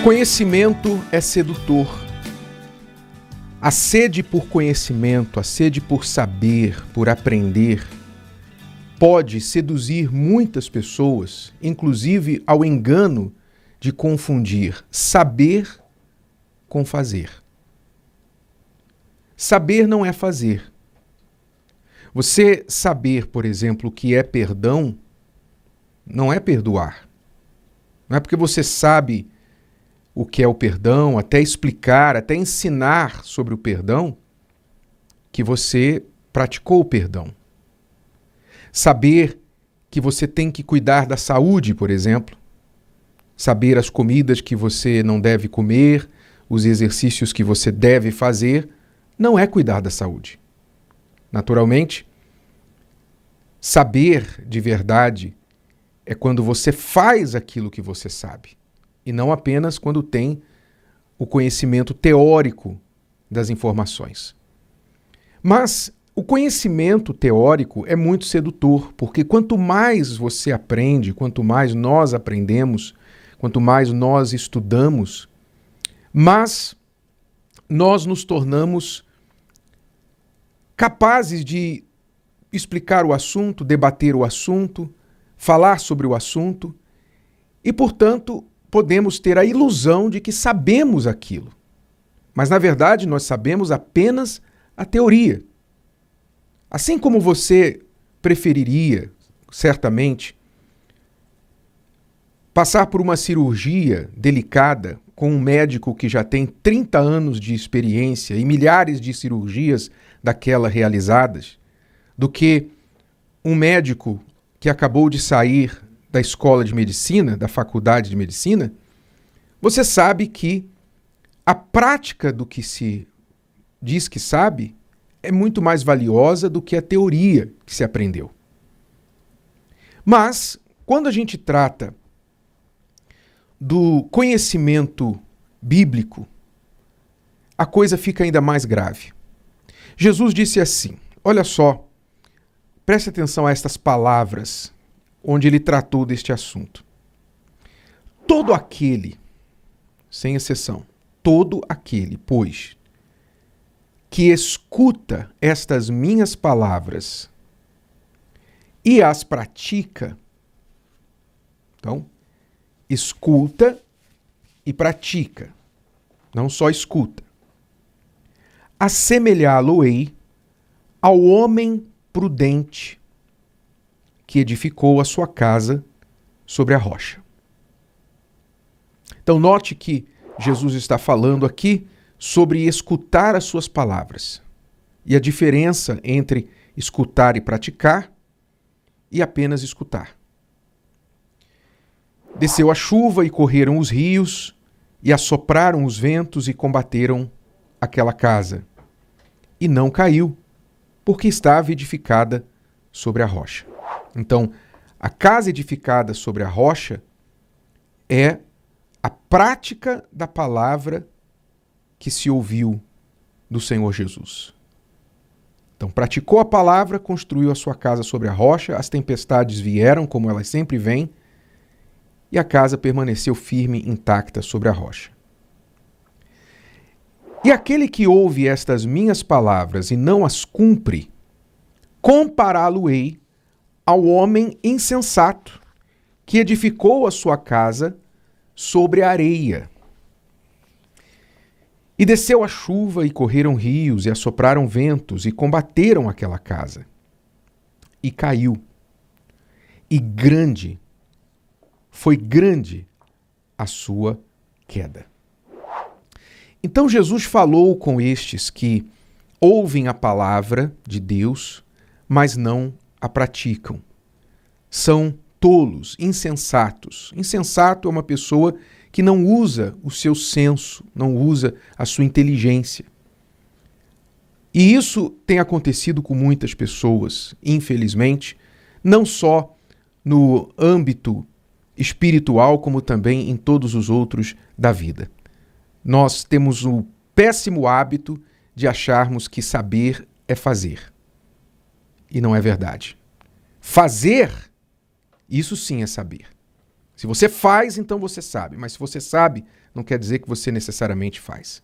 Conhecimento é sedutor. A sede por conhecimento, a sede por saber, por aprender, pode seduzir muitas pessoas, inclusive ao engano de confundir saber com fazer. Saber não é fazer. Você saber, por exemplo, o que é perdão, não é perdoar. Não é porque você sabe o que é o perdão, até explicar, até ensinar sobre o perdão, que você praticou o perdão. Saber que você tem que cuidar da saúde, por exemplo. Saber as comidas que você não deve comer, os exercícios que você deve fazer, não é cuidar da saúde. Naturalmente, saber de verdade é quando você faz aquilo que você sabe. E não apenas quando tem o conhecimento teórico das informações. Mas o conhecimento teórico é muito sedutor, porque quanto mais você aprende, quanto mais nós aprendemos, quanto mais nós estudamos, mais nós nos tornamos capazes de explicar o assunto, debater o assunto, falar sobre o assunto e, portanto, podemos ter a ilusão de que sabemos aquilo. Mas, na verdade, nós sabemos apenas a teoria. Assim como você preferiria, certamente, passar por uma cirurgia delicada com um médico que já tem 30 anos de experiência e milhares de cirurgias daquela realizadas, do que um médico que acabou de sair da escola de medicina, da faculdade de medicina, você sabe que a prática do que se diz que sabe é muito mais valiosa do que a teoria que se aprendeu. Mas, quando a gente trata do conhecimento bíblico, a coisa fica ainda mais grave. Jesus disse assim, olha só, preste atenção a estas palavras onde ele tratou deste assunto. Todo aquele, sem exceção, todo aquele, pois, que escuta estas minhas palavras e as pratica, então, escuta e pratica, não só escuta, assemelhá-lo-ei ao homem prudente que edificou a sua casa sobre a rocha. Então note que Jesus está falando aqui sobre escutar as suas palavras e a diferença entre escutar e praticar e apenas escutar. Desceu a chuva e correram os rios e assopraram os ventos e combateram aquela casa. E não caiu, porque estava edificada sobre a rocha. Então, a casa edificada sobre a rocha é a prática da palavra que se ouviu do Senhor Jesus. Então, praticou a palavra, construiu a sua casa sobre a rocha, as tempestades vieram, como elas sempre vêm, e a casa permaneceu firme, intacta sobre a rocha. E aquele que ouve estas minhas palavras e não as cumpre, compará-lo-ei ao homem insensato que edificou a sua casa sobre a areia. E desceu a chuva e correram rios e assopraram ventos e combateram aquela casa. E caiu. E foi grande a sua queda. Então Jesus falou com estes que ouvem a palavra de Deus, mas não a praticam. São tolos, insensatos. Insensato é uma pessoa que não usa o seu senso, não usa a sua inteligência. E isso tem acontecido com muitas pessoas, infelizmente, não só no âmbito espiritual, como também em todos os outros da vida. Nós temos o péssimo hábito de acharmos que saber é fazer. E não é verdade. Fazer, isso sim é saber. Se você faz, então você sabe. Mas se você sabe, não quer dizer que você necessariamente faz.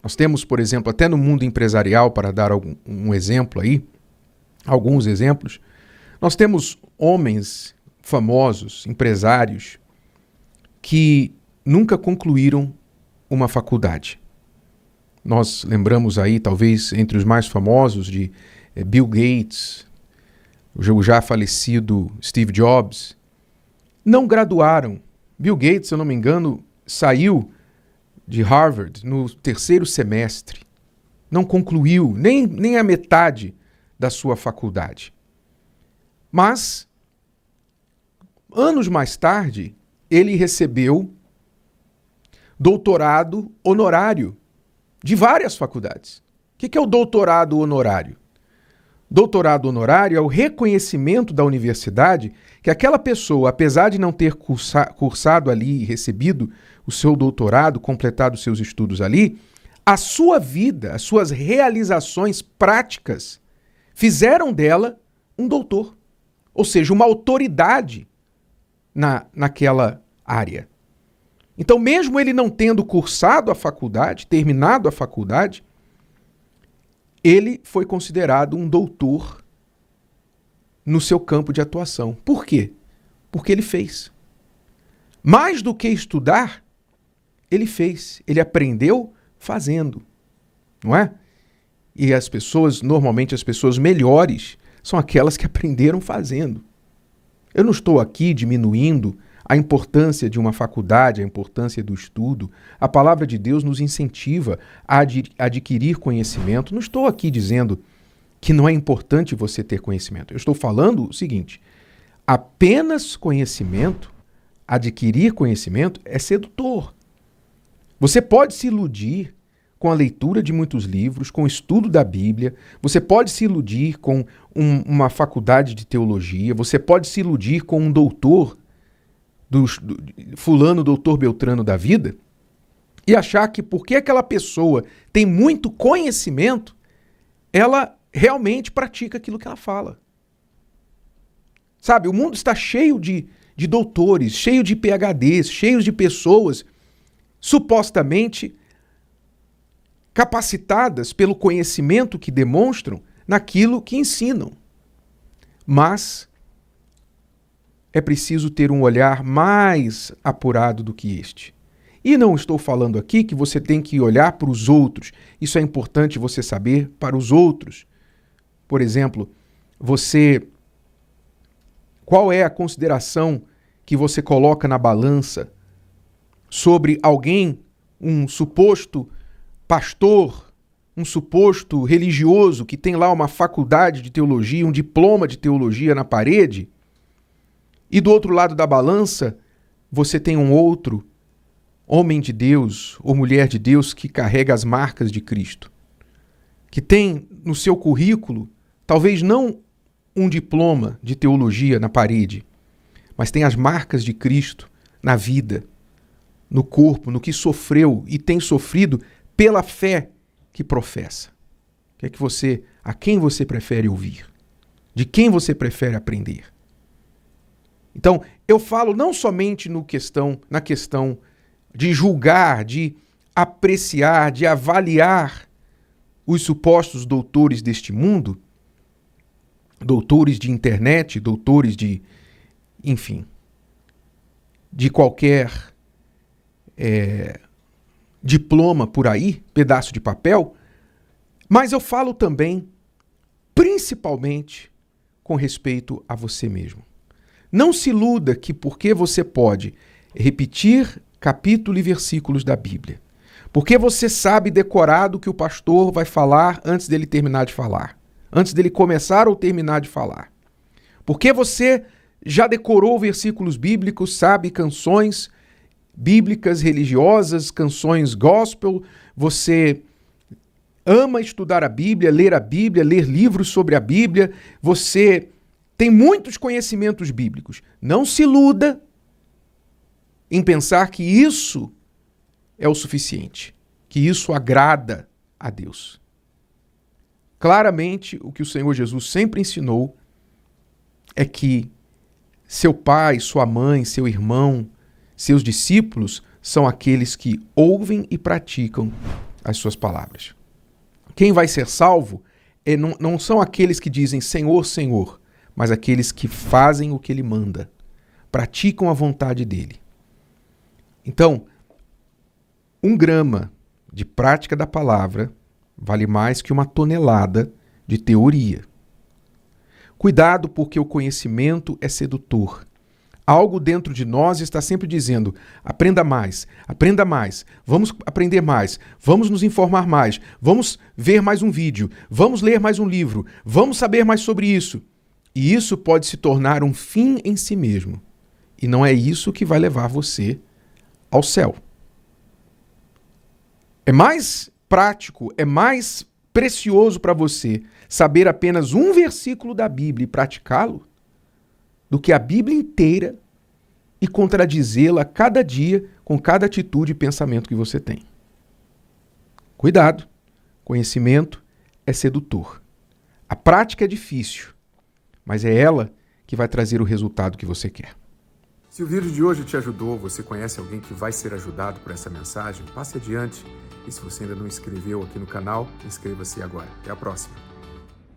Nós temos, por exemplo, até no mundo empresarial, para dar um exemplo aí, alguns exemplos, nós temos homens famosos, empresários, que nunca concluíram uma faculdade. Nós lembramos aí, talvez, entre os mais famosos, de Bill Gates, o já falecido Steve Jobs. Não graduaram. Bill Gates, se eu não me engano, saiu de Harvard no 3º semestre. Não concluiu nem a metade da sua faculdade. Mas, anos mais tarde, ele recebeu doutorado honorário de várias faculdades. O que é o doutorado honorário? Doutorado honorário é o reconhecimento da universidade que aquela pessoa, apesar de não ter cursado ali e recebido o seu doutorado, completado os seus estudos ali, a sua vida, as suas realizações práticas fizeram dela um doutor. Ou seja, uma autoridade naquela área. Então, mesmo ele não tendo cursado a faculdade, terminado a faculdade, ele foi considerado um doutor no seu campo de atuação. Por quê? Porque ele fez. Mais do que estudar, ele fez. Ele aprendeu fazendo. Não é? E as pessoas, normalmente as pessoas melhores, são aquelas que aprenderam fazendo. Eu não estou aqui diminuindo a importância de uma faculdade, a importância do estudo. A palavra de Deus nos incentiva a adquirir conhecimento. Não estou aqui dizendo que não é importante você ter conhecimento. Eu estou falando o seguinte: apenas conhecimento, adquirir conhecimento é sedutor. Você pode se iludir com a leitura de muitos livros, com o estudo da Bíblia, você pode se iludir com uma faculdade de teologia, você pode se iludir com um doutor, fulano, doutor Beltrano da vida, e achar que porque aquela pessoa tem muito conhecimento, ela realmente pratica aquilo que ela fala. Sabe, o mundo está cheio de doutores, cheio de PhDs, cheio de pessoas supostamente capacitadas pelo conhecimento que demonstram naquilo que ensinam. Mas é preciso ter um olhar mais apurado do que este. E não estou falando aqui que você tem que olhar para os outros. Isso é importante você saber para os outros. Por exemplo, qual é a consideração que você coloca na balança sobre alguém, um suposto pastor, um suposto religioso que tem lá uma faculdade de teologia, um diploma de teologia na parede, e do outro lado da balança você tem um outro homem de Deus ou mulher de Deus que carrega as marcas de Cristo, que tem no seu currículo talvez não um diploma de teologia na parede, mas tem as marcas de Cristo na vida, no corpo, no que sofreu e tem sofrido pela fé que professa. A quem você prefere ouvir? De quem você prefere aprender? Então, eu falo não somente na questão de julgar, de apreciar, de avaliar os supostos doutores deste mundo, doutores de internet, doutores de, enfim, de qualquer diploma por aí, pedaço de papel, mas eu falo também, principalmente, com respeito a você mesmo. Não se iluda que porque você pode repetir capítulo e versículos da Bíblia, porque você sabe decorado o que o pastor vai falar antes dele terminar de falar, antes dele começar ou terminar de falar, porque você já decorou versículos bíblicos, sabe canções bíblicas, religiosas, canções gospel, você ama estudar a Bíblia, ler livros sobre a Bíblia, você tem muitos conhecimentos bíblicos. Não se iluda em pensar que isso é o suficiente, que isso agrada a Deus. Claramente, o que o Senhor Jesus sempre ensinou é que seu pai, sua mãe, seu irmão, seus discípulos são aqueles que ouvem e praticam as suas palavras. Quem vai ser salvo não são aqueles que dizem Senhor, Senhor, mas aqueles que fazem o que Ele manda, praticam a vontade dEle. Então, 1 grama de prática da palavra vale mais que 1 tonelada de teoria. Cuidado, porque o conhecimento é sedutor. Algo dentro de nós está sempre dizendo, aprenda mais, vamos aprender mais, vamos nos informar mais, vamos ver mais um vídeo, vamos ler mais um livro, vamos saber mais sobre isso. E isso pode se tornar um fim em si mesmo. E não é isso que vai levar você ao céu. É mais prático, é mais precioso para você saber apenas um versículo da Bíblia e praticá-lo do que a Bíblia inteira e contradizê-la cada dia com cada atitude e pensamento que você tem. Cuidado, conhecimento é sedutor. A prática é difícil, mas é ela que vai trazer o resultado que você quer. Se o vídeo de hoje te ajudou, você conhece alguém que vai ser ajudado por essa mensagem, passe adiante. E se você ainda não inscreveu aqui no canal, inscreva-se agora. Até a próxima.